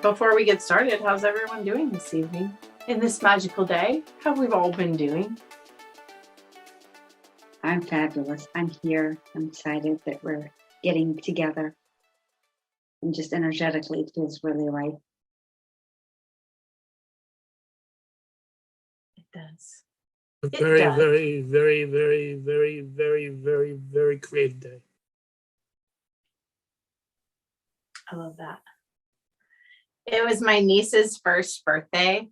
Before we get started, how's everyone doing this evening? In this magical day, how we've all been doing? I'm fabulous. I'm here. I'm excited that we're getting together. And just energetically, it feels really right. It does. A very creative day. I love that. It was my niece's first birthday.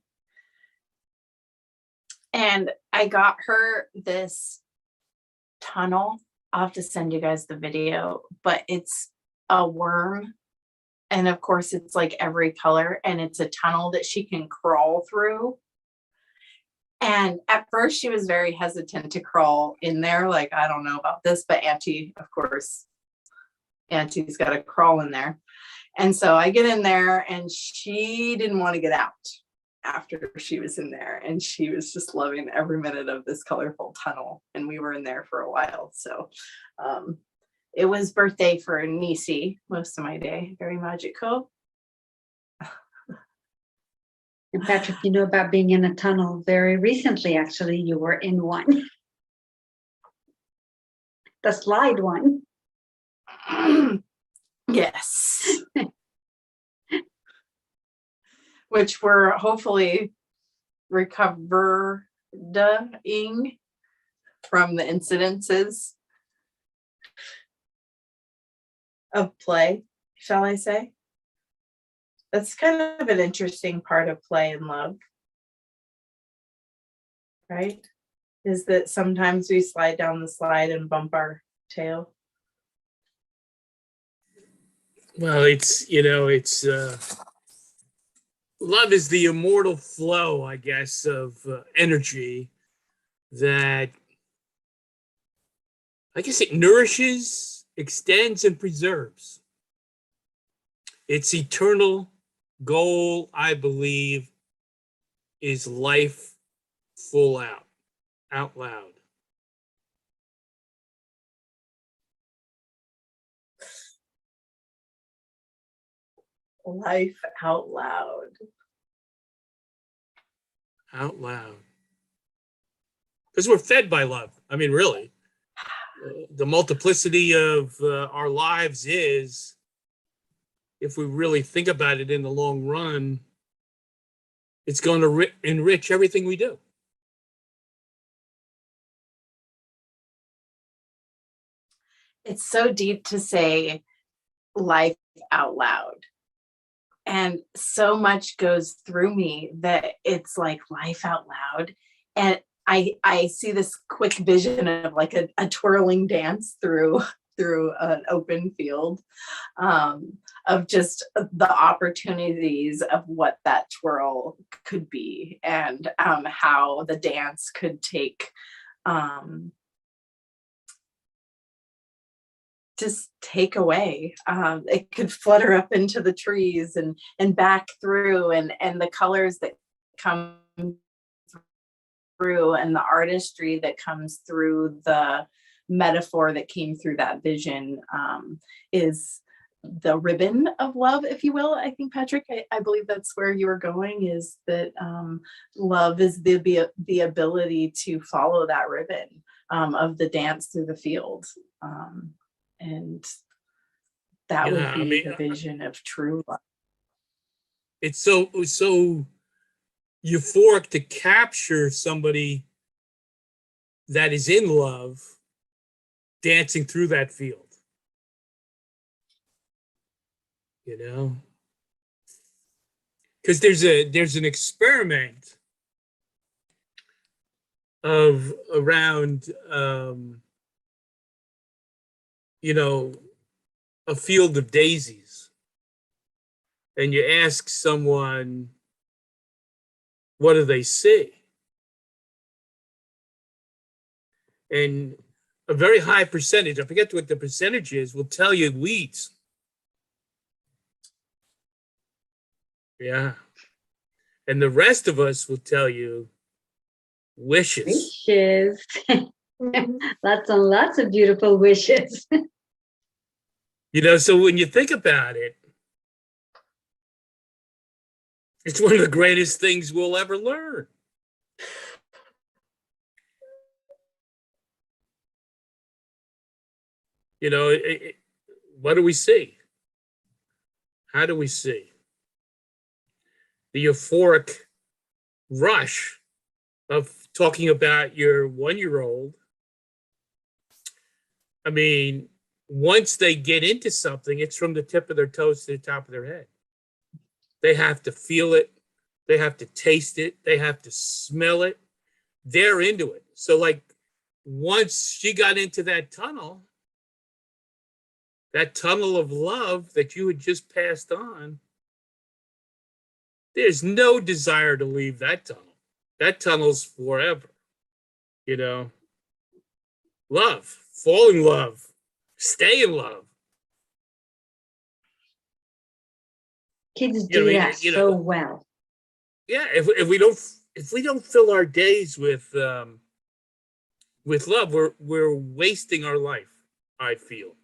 And I got her this tunnel. I'll have to send you guys the video, but it's a worm. And of course, it's like every color, and it's a tunnel that she can crawl through. And at first, she was very hesitant to crawl in there. Like, I don't know about this, but Auntie's got to crawl in there. And so I get in there, and she didn't want to get out after she was in there. And she was just loving every minute of this colorful tunnel. And we were in there for a while. So it was birthday for Niecy most of my day. Very magical. And Patrick, you know about being in a tunnel very recently, actually, you were in one. The slide one. Yes. Which we're hopefully recovering from the incidences of play, shall I say? That's kind of an interesting part of play and love, right? Is that sometimes we slide down the slide and bump our tail. Well, love is the immortal flow, I guess, of energy that I guess it nourishes, extends, and preserves. Its eternal goal, I believe, is life full out loud. Life out loud. Out loud. Because we're fed by love. I mean, really. The multiplicity of our lives is, if we really think about it in the long run, it's going to enrich everything we do. It's so deep to say life out loud. And so much goes through me that it's like life out loud. And I see this quick vision of like a twirling dance through an open field, of just the opportunities of what that twirl could be, and how the dance could take just take away. It could flutter up into the trees and back through, and the colors that come through, and the artistry that comes through, the metaphor that came through that vision, is the ribbon of love, if you will. I think, Patrick, I believe that's where you were going, is that love is the ability to follow that ribbon of the dance through the field. And that would be the vision of true love. It's so euphoric to capture somebody that is in love dancing through that field. You know? Because there's an experiment around a field of daisies, and you ask someone, what do they see? And a very high percentage, I forget what the percentage is, will tell you weeds. Yeah. And the rest of us will tell you wishes. Wishes. Lots and lots of beautiful wishes. So when you think about it, It's one of the greatest things we'll ever learn. You know, what do we see? How do we see? The euphoric rush of talking about your 1-year-old. I mean, once they get into something, it's from the tip of their toes to the top of their head. They have to feel it. They have to taste it. They have to smell it. They're into it. So like once she got into that tunnel of love that you had just passed on, there's no desire to leave that tunnel. That tunnel's forever, you know. Love, fall in love, stay in love. Kids do that so well. Yeah, if we don't fill our days with love, we're wasting our life, I feel.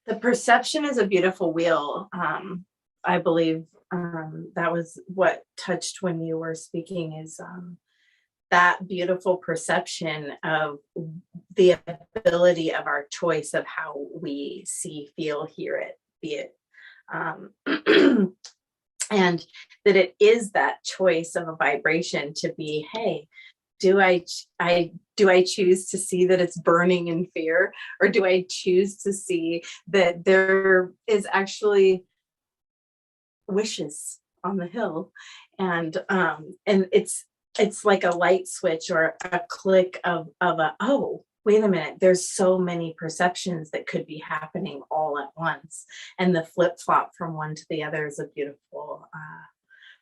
The perception is a beautiful wheel. I believe that was what touched when you were speaking, is that beautiful perception of the ability of our choice of how we see, feel, hear it, be it. And that it is that choice of a vibration to be, hey, do I choose to see that it's burning in fear, or do I choose to see that there is actually wishes on the hill, and it's like a light switch or a click of a, oh, wait a minute, there's so many perceptions that could be happening all at once, and the flip flop from one to the other is a beautiful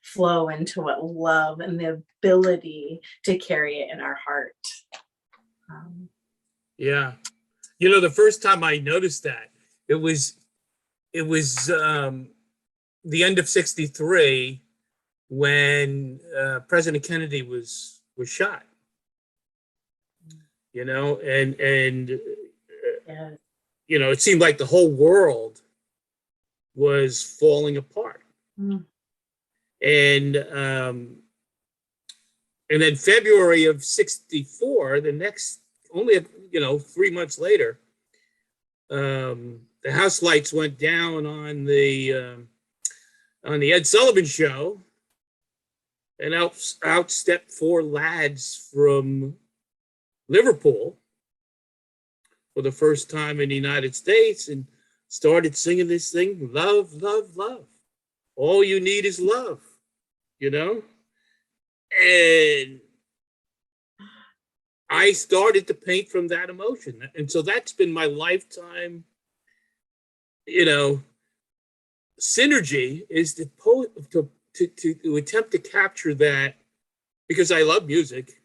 flow into what love and the ability to carry it in our heart. Yeah. You know, the first time I noticed that, it was the end of 1963 when President Kennedy was shot. You know, and Yeah. you know, it seemed like the whole world was falling apart. Mm. And then February of 1964, the next, only 3 months later, the house lights went down on the Ed Sullivan Show, and out stepped 4 lads from Liverpool for the first time in the United States and started singing this thing, love, love, love. All you need is love, you know? And I started to paint from that emotion. And so that's been my lifetime, synergy, is to attempt to capture that, because I love music.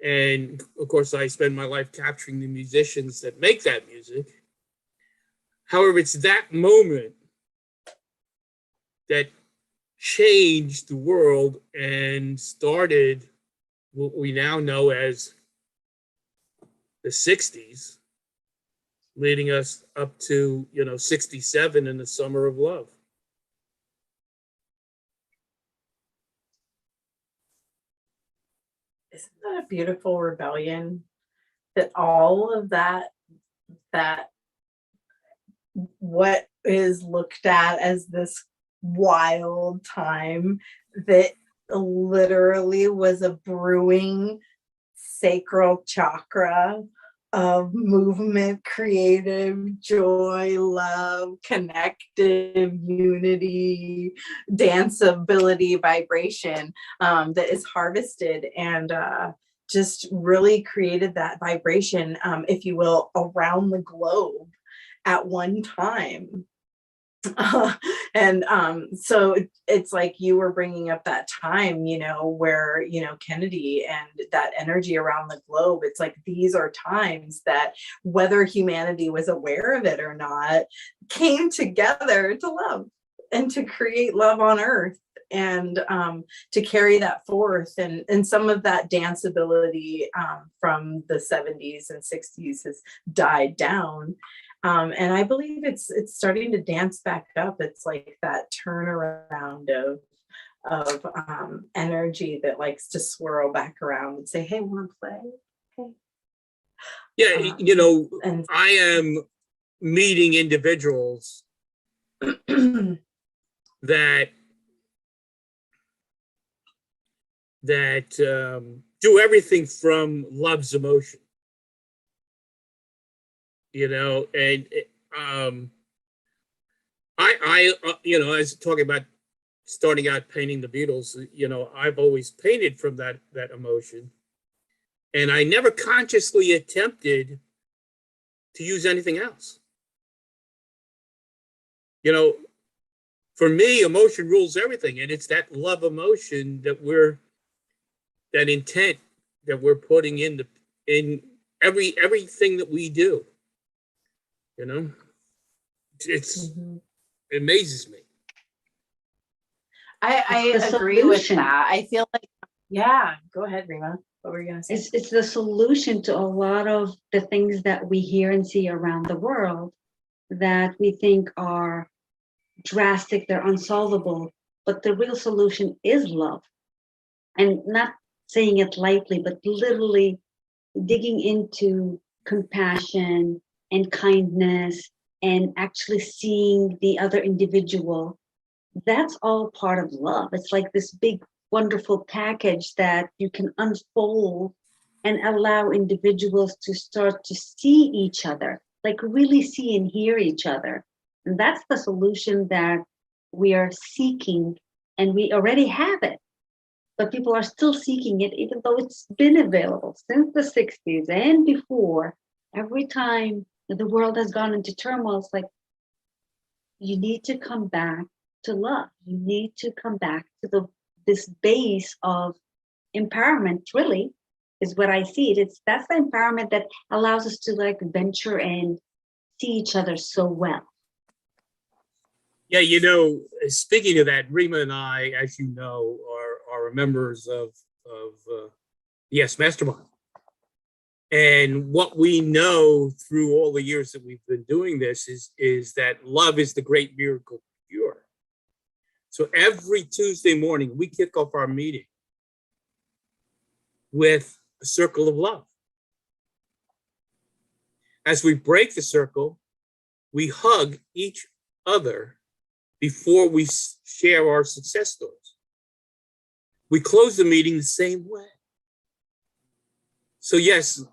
And of course, I spend my life capturing the musicians that make that music. However, it's that moment that changed the world and started what we now know as the 60s, leading us up to, 67 in the Summer of Love. Isn't that a beautiful rebellion? That all of that what is looked at as this wild time, that literally was a brewing sacral chakra of movement, creative joy, love, connective unity, danceability, vibration, that is harvested and just really created that vibration, if you will, around the globe at one time. And so it's like you were bringing up that time, where, Kennedy and that energy around the globe. It's like these are times that, whether humanity was aware of it or not, came together to love and to create love on earth, and to carry that forth. And some of that danceability from the 70s and 60s has died down. And I believe it's starting to dance back up. It's like that turnaround of energy that likes to swirl back around and say, "Hey, want to play?" Okay. Yeah, you know, And I am meeting individuals that do everything from love's emotion, you know, and you know, as talking about starting out painting the Beatles, you know, I've always painted from that emotion, and I never consciously attempted to use anything else. You know, for me, emotion rules everything, and it's that love emotion that intent that we're putting in everything that we do. You know, it amazes me. I It's the agree with solution. that. I feel like, yeah, go ahead, Rima. What were you going to say? It's the solution to a lot of the things that we hear and see around the world that we think are drastic, they're unsolvable. But the real solution is love. And not saying it lightly, but literally digging into compassion and kindness and actually seeing the other individual. That's all part of love. It's like this big, wonderful package that you can unfold and allow individuals to start to see each other, like really see and hear each other. And that's the solution that we are seeking, and we already have it. But people are still seeking it, even though it's been available since the 60s and before. Every time that the world has gone into turmoil, it's like, you need to come back to love. You need to come back to this base of empowerment, really, is what I see it. That's the empowerment that allows us to like venture and see each other so well. Yeah, you know, speaking of that, Rima and I, as you know, are members of Yes Mastermind. And what we know through all the years that we've been doing this is that love is the great miracle cure. So every Tuesday morning, we kick off our meeting with a circle of love. As we break the circle, we hug each other before we share our success stories. We close the meeting the same way. So yes,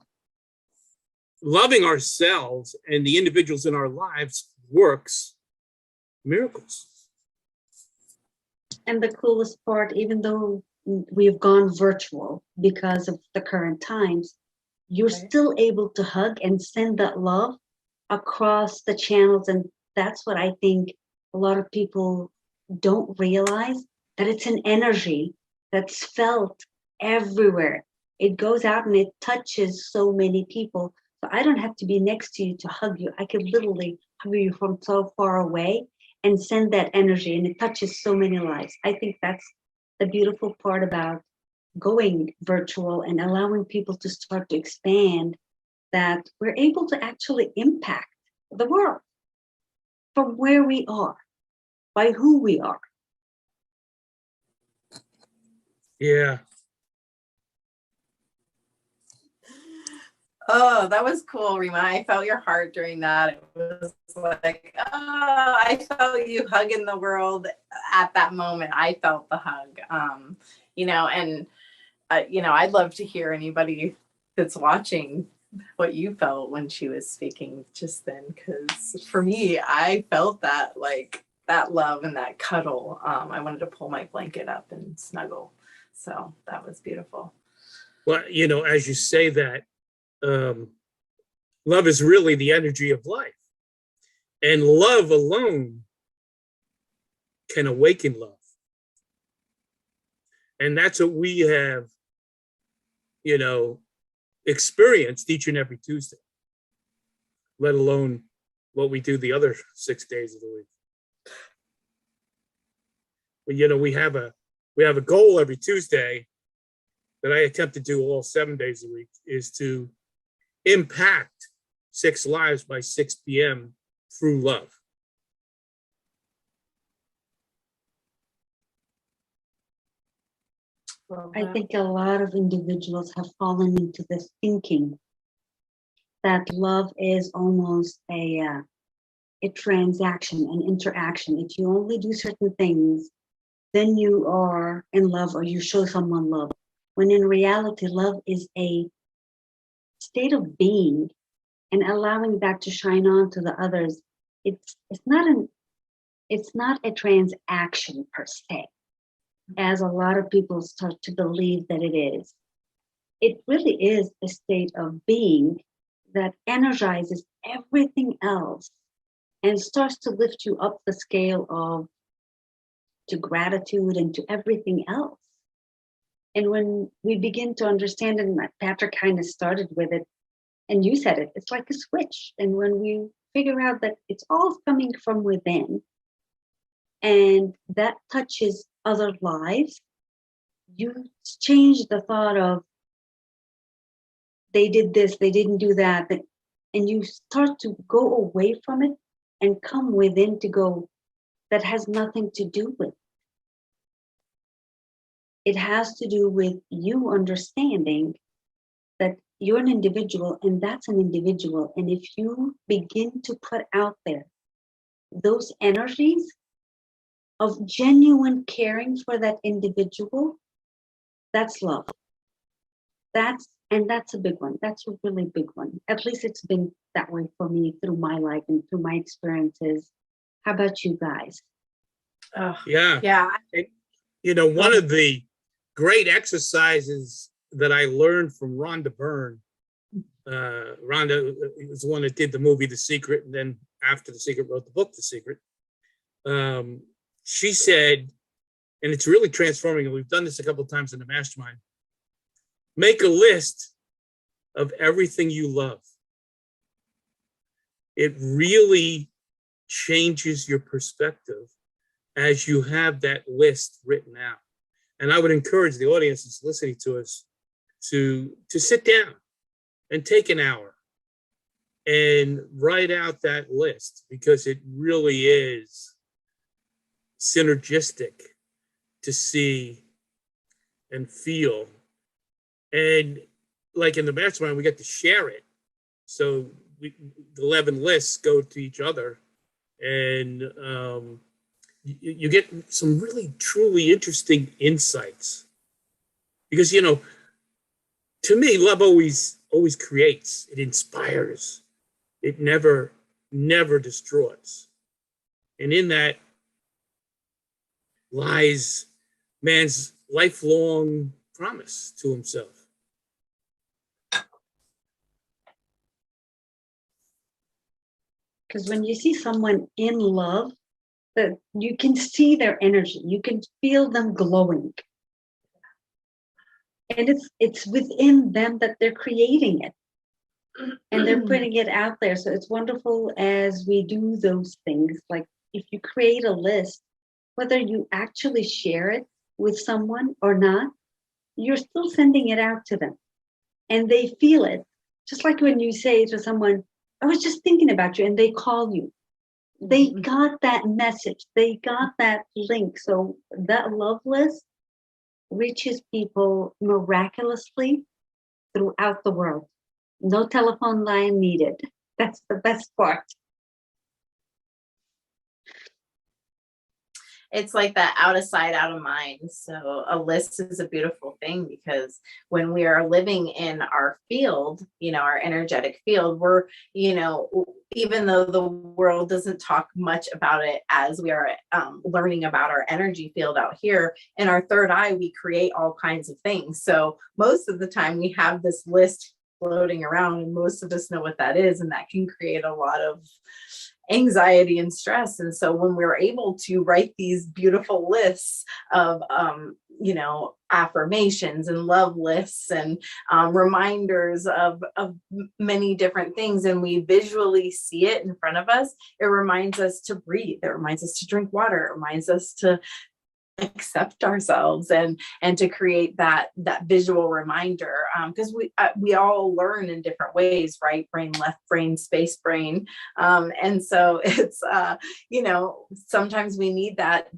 loving ourselves and the individuals in our lives works miracles. And the coolest part, even though we've gone virtual because of the current times, you're still able to hug and send that love across the channels. And that's what I think a lot of people don't realize, that it's an energy that's felt everywhere. It goes out and it touches so many people. So I don't have to be next to you to hug you. I could literally hug you from so far away and send that energy, and it touches so many lives. I think that's the beautiful part about going virtual and allowing people to start to expand, that we're able to actually impact the world from where we are, by who we are. Yeah. Oh, that was cool, Rima. I felt your heart during that. It was like, oh, I felt you hugging the world at that moment. I felt the hug, you know, and, you know, I'd love to hear anybody that's watching what you felt when she was speaking just then. Because for me, I felt that, like, that love and that cuddle. I wanted to pull my blanket up and snuggle. So that was beautiful. Well, you know, as you say that, love is really the energy of life, and love alone can awaken love. And that's what we have, you know, experienced each and every Tuesday, let alone what we do the other 6 days of the week. But, you know, we have a goal every Tuesday that I attempt to do all 7 days a week, is to impact 6 lives by 6 p.m. through love. I think a lot of individuals have fallen into this thinking that love is almost a transaction, an interaction. If you only do certain things, then you are in love or you show someone love. When in reality, love is a state of being and allowing that to shine on to the others. It's not a transaction per se, as a lot of people start to believe that it is. It really is a state of being that energizes everything else and starts to lift you up the scale of to gratitude and to everything else. And when we begin to understand, and Patrick kind of started with it, and you said it, it's like a switch. And when we figure out that it's all coming from within, and that touches other lives, you change the thought of they did this, they didn't do that, and you start to go away from it and come within to go, that has nothing to do with it. It has to do with you understanding that you're an individual and that's an individual. And if you begin to put out there those energies of genuine caring for that individual, that's love. That's a big one. That's a really big one. At least it's been that way for me through my life and through my experiences. How about you guys? Yeah. One of the great exercises that I learned from Rhonda Byrne. Rhonda was the one that did the movie The Secret, and then after The Secret wrote the book The Secret. She said, and it's really transforming, and we've done this a couple of times in the mastermind, make a list of everything you love. It really changes your perspective as you have that list written out. And I would encourage the audience that's listening to us to sit down and take an hour and write out that list, because it really is synergistic to see and feel. And like in the mastermind, we get to share it. So the 11 lists go to each other, and you get some really truly interesting insights. Because, to me, love always creates. It inspires. It never destroys. And in that lies man's lifelong promise to himself. Because when you see someone in love, that you can see their energy, you can feel them glowing. And it's within them that they're creating it. And they're putting it out there. So it's wonderful as we do those things. Like if you create a list, whether you actually share it with someone or not, you're still sending it out to them. And they feel it. Just like when you say to someone, I was just thinking about you, and they call you. They got that message. They got that link. So that love list reaches people miraculously throughout the world. No telephone line needed. That's the best part. It's like that out of sight, out of mind. So a list is a beautiful thing, because when we are living in our field, our energetic field, we're, even though the world doesn't talk much about it as we are learning about our energy field out here, in our third eye, we create all kinds of things. So most of the time we have this list floating around, and most of us know what that is, and that can create a lot of anxiety and stress. And so when we're able to write these beautiful lists of affirmations and love lists and reminders of many different things, and we visually see it in front of us, it reminds us to breathe. It reminds us to drink water. It reminds us to accept ourselves, and to create that visual reminder, because we all learn in different ways, right brain, left brain, space brain, and so it's sometimes we need that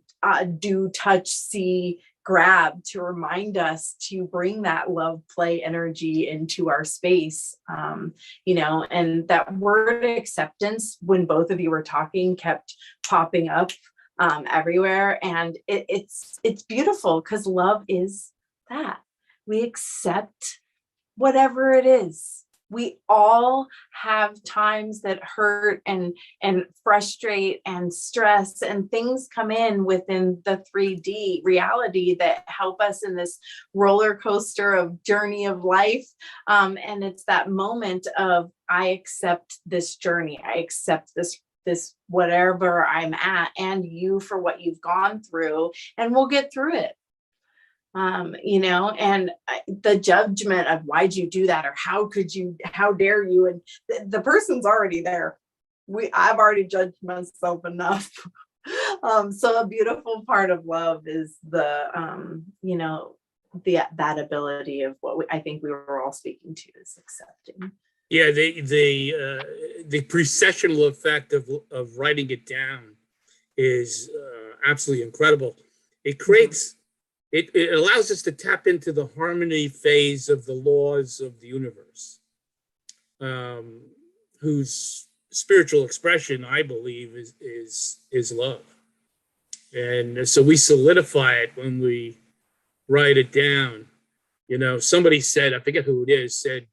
do, touch, see, grab to remind us to bring that love play energy into our space. And that word acceptance, when both of you were talking, kept popping up everywhere, and it's beautiful, because love is that we accept whatever it is. We all have times that hurt and frustrate and stress, and things come in within the 3D reality that help us in this roller coaster of journey of life. And it's that moment of, I accept this journey. I accept this whatever I'm at, and you for what you've gone through, and we'll get through it. And the judgment of, why'd you do that, or how could you, how dare you, and the person's already there. I've already judged myself enough. So a beautiful part of love is that ability of what I think we were all speaking to, is accepting. Yeah, the precessional effect of writing it down is absolutely incredible. It creates, it allows us to tap into the harmony phase of the laws of the universe, whose spiritual expression, I believe, is love. And so we solidify it when we write it down. Somebody said, I forget who it is, said,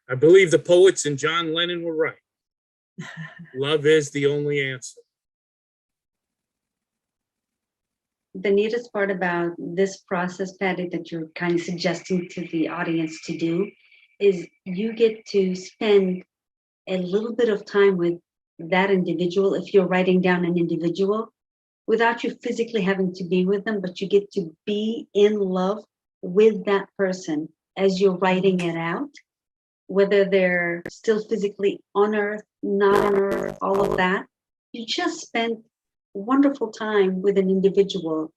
I believe the poets and John Lennon were right. Love is the only answer. The neatest part about this process, Patty, that you're kind of suggesting to the audience to do, is you get to spend a little bit of time with that individual, if you're writing down an individual, without you physically having to be with them, but you get to be in love with that person as you're writing it out, whether they're still physically on earth, not on earth, all of that. You just spent wonderful time with an individual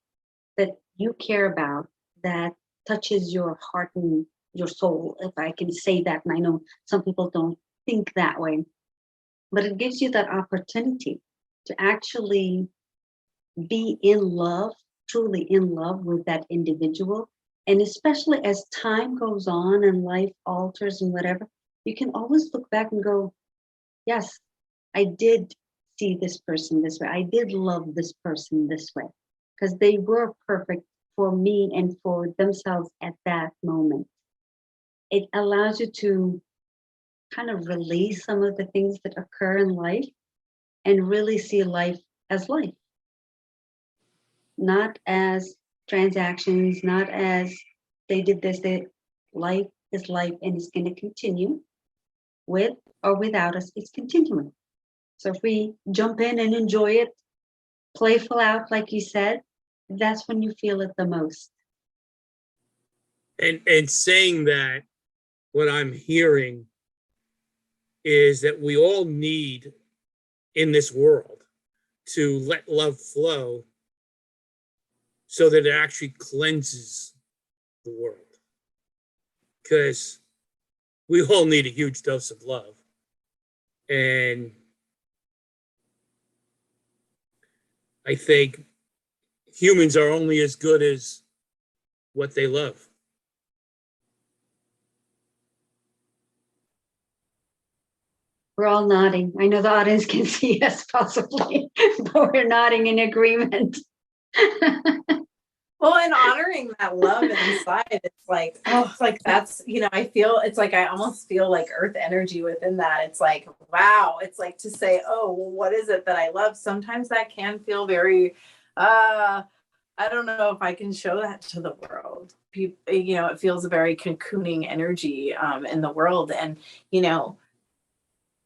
that you care about, that touches your heart and your soul, if I can say that. And I know some people don't think that way, but it gives you that opportunity to actually be in love, truly in love with that individual. And especially as time goes on and life alters and whatever, you can always look back and go, yes, I did see this person this way. I did love this person this way, because they were perfect for me and for themselves at that moment. It allows you to kind of release some of the things that occur in life and really see life as life, not as transactions, not as they did this. Life is life, and it's going to continue with or without us. It's continuing. So if we jump in and enjoy it, playful out, like you said, that's when you feel it the most. And saying that, what I'm hearing is that we all need in this world to let love flow so that it actually cleanses the world. Because we all need a huge dose of love. And I think humans are only as good as what they love. We're all nodding. I know the audience can see us possibly, but we're nodding in agreement. Well, and honoring that love inside, it's like that's, I feel, it's like, I almost feel like earth energy within that. It's like, wow, it's like to say, oh, well, what is it that I love? Sometimes that can feel very, I don't know if I can show that to the world. People, it feels a very cocooning energy in the world. And,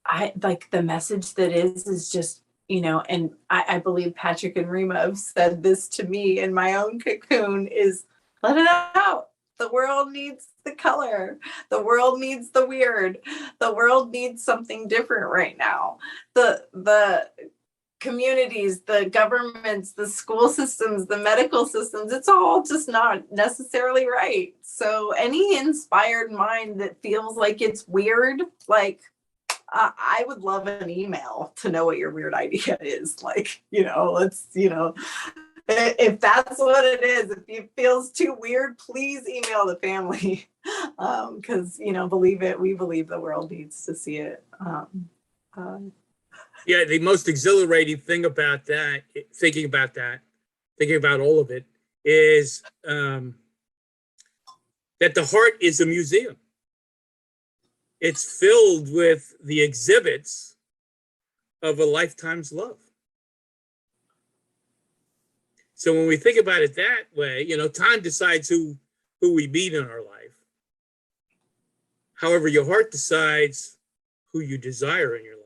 I like the message that is just, and I believe Patrick and Rima have said this to me in my own cocoon, is let it out. The world needs the color. The world needs the weird. The world needs something different right now. The communities, the governments, the school systems, the medical systems, it's all just not necessarily right. So any inspired mind that feels like it's weird, like I would love an email to know what your weird idea is. Like, let's, if that's what it is, if it feels too weird, please email the family. Because, believe it, we believe the world needs to see it. Yeah, the most exhilarating thing about that, thinking about all of it, is that the heart is a museum. It's filled with the exhibits of a lifetime's love. So when we think about it that way, time decides who we meet in our life. However, your heart decides who you desire in your life.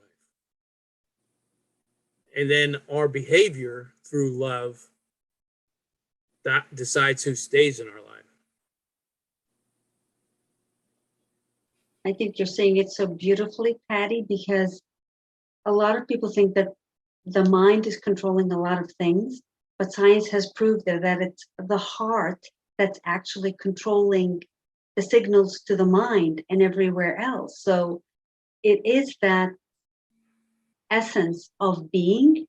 And then our behavior through love that decides who stays in our life. I think you're saying it so beautifully, Patty, because a lot of people think that the mind is controlling a lot of things, but science has proved that it's the heart that's actually controlling the signals to the mind and everywhere else. So it is that essence of being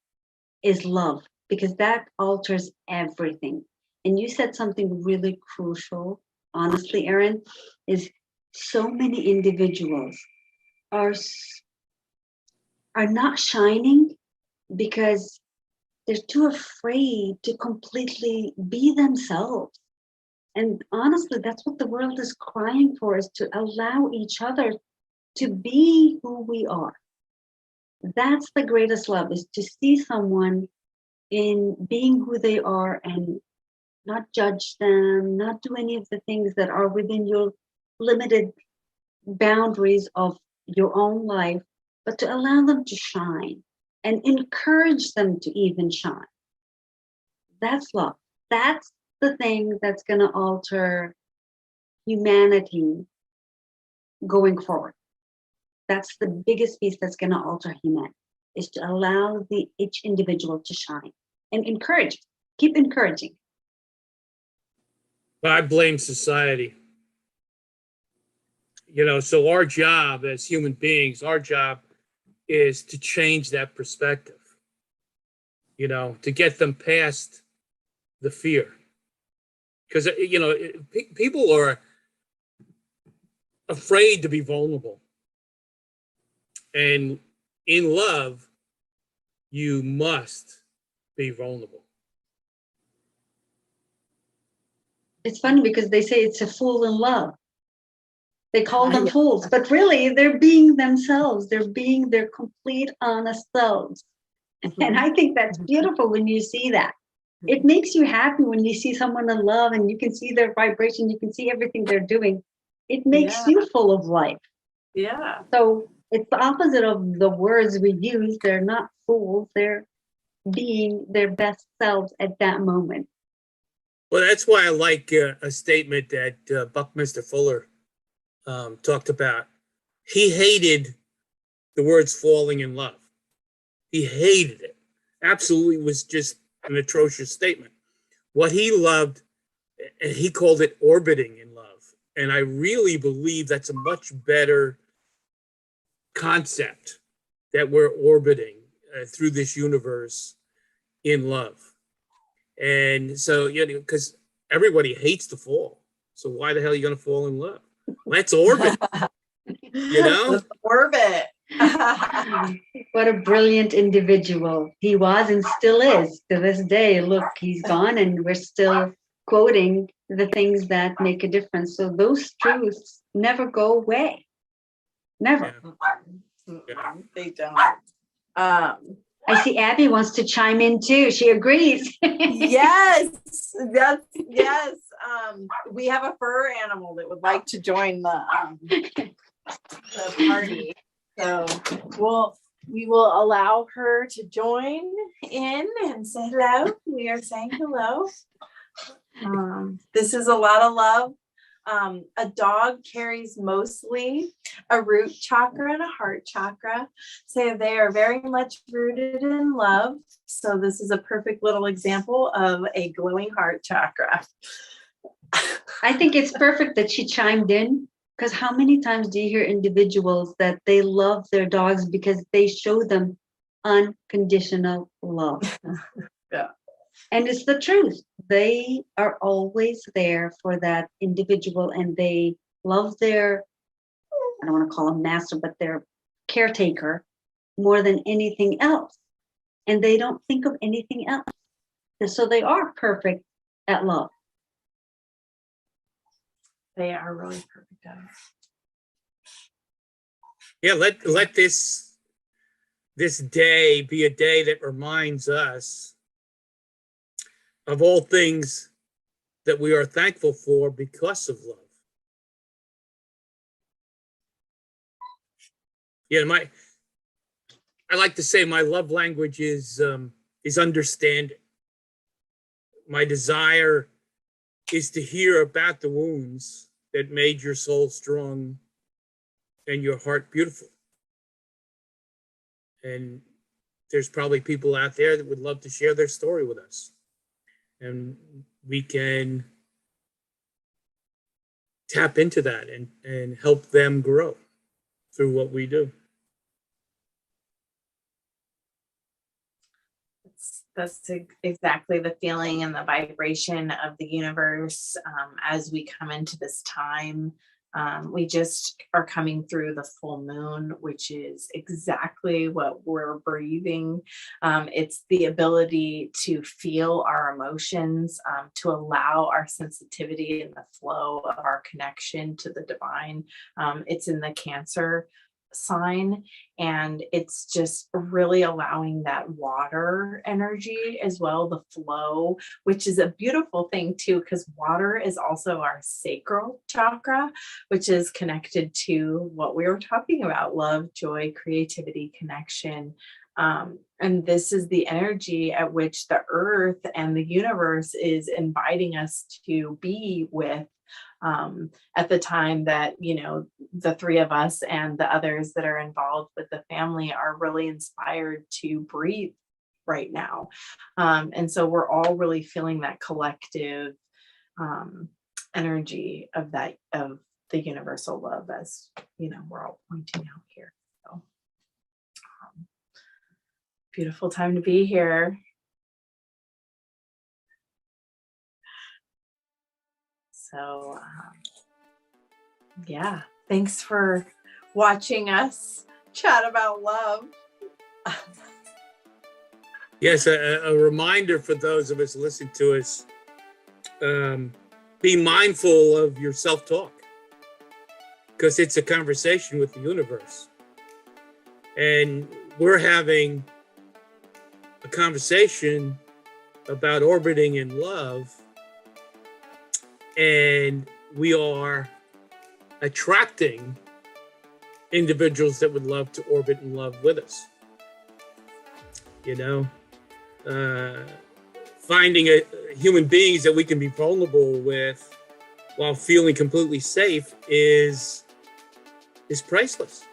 is love, because that alters everything. And you said something really crucial, honestly, Erin, is so many individuals are not shining because they're too afraid to completely be themselves. And honestly, that's what the world is crying for, is to allow each other to be who we are. That's the greatest love, is to see someone in being who they are and not judge them, not do any of the things that are within your limited boundaries of your own life, but to allow them to shine and encourage them to even shine. That's love. That's the thing that's going to alter humanity going forward. That's the biggest piece that's going to alter humanity, is to allow each individual to shine and encourage, keep encouraging. I blame society. So our job as human beings, our job is to change that perspective, to get them past the fear. Because, people are afraid to be vulnerable. And in love, you must be vulnerable. It's funny because they say it's a fool in love. They call them fools, but really they're being themselves. They're being their complete, honest selves. Mm-hmm. And I think that's beautiful when you see that. It makes you happy when you see someone in love and you can see their vibration, you can see everything they're doing. It makes you full of life. Yeah. So it's the opposite of the words we use. They're not fools. They're being their best selves at that moment. Well, that's why I like a statement that Buckminster Fuller talked about. He hated the words falling in love. He hated it. Absolutely was just an atrocious statement. What he loved, he called it orbiting in love. And I really believe that's a much better concept, that we're orbiting through this universe in love. And so, because everybody hates to fall. So why the hell are you going to fall in love? Let's orbit. Let's orbit. What a brilliant individual he was and still is to this day. Look, he's gone and we're still quoting the things that make a difference. So those truths never go away. Never. Yeah. They don't. I see Abby wants to chime in too. She agrees. Yes. We have a fur animal that would like to join the party. So we will allow her to join in and say hello. We are saying hello. This is a lot of love. A dog carries mostly a root chakra and a heart chakra. So they are very much rooted in love. So this is a perfect little example of a glowing heart chakra. I think it's perfect that she chimed in, because how many times do you hear individuals that they love their dogs because they show them unconditional love? Yeah. And it's the truth. They are always there for that individual, and they love their, I don't want to call them master, but their caretaker more than anything else. And they don't think of anything else. So they are perfect at love. They are really perfect at it. Yeah, let this day be a day that reminds us of all things that we are thankful for because of love. Yeah, I like to say my love language is understanding. My desire is to hear about the wounds that made your soul strong and your heart beautiful. And there's probably people out there that would love to share their story with us. And we can tap into that and help them grow through what we do. That's exactly the feeling and the vibration of the universe as we come into this time. We just are coming through the full moon, which is exactly what we're breathing. It's the ability to feel our emotions, to allow our sensitivity and the flow of our connection to the divine. It's in the Cancer sign, and it's just really allowing that water energy as well, the flow, which is a beautiful thing too, because water is also our sacral chakra, which is connected to what we were talking about: love, joy, creativity, connection. And this is the energy at which the earth and the universe is inviting us to be with. At the time that, the three of us and the others that are involved with the family are really inspired to breathe right now. And so we're all really feeling that collective energy of the universal love, as we're all pointing out here. So beautiful time to be here. So, yeah, thanks for watching us chat about love. Yes, a reminder for those of us listening to us, be mindful of your self-talk, because it's a conversation with the universe. And we're having a conversation about orbiting in love, and we are attracting individuals that would love to orbit in love with us. Finding human beings that we can be vulnerable with while feeling completely safe is priceless.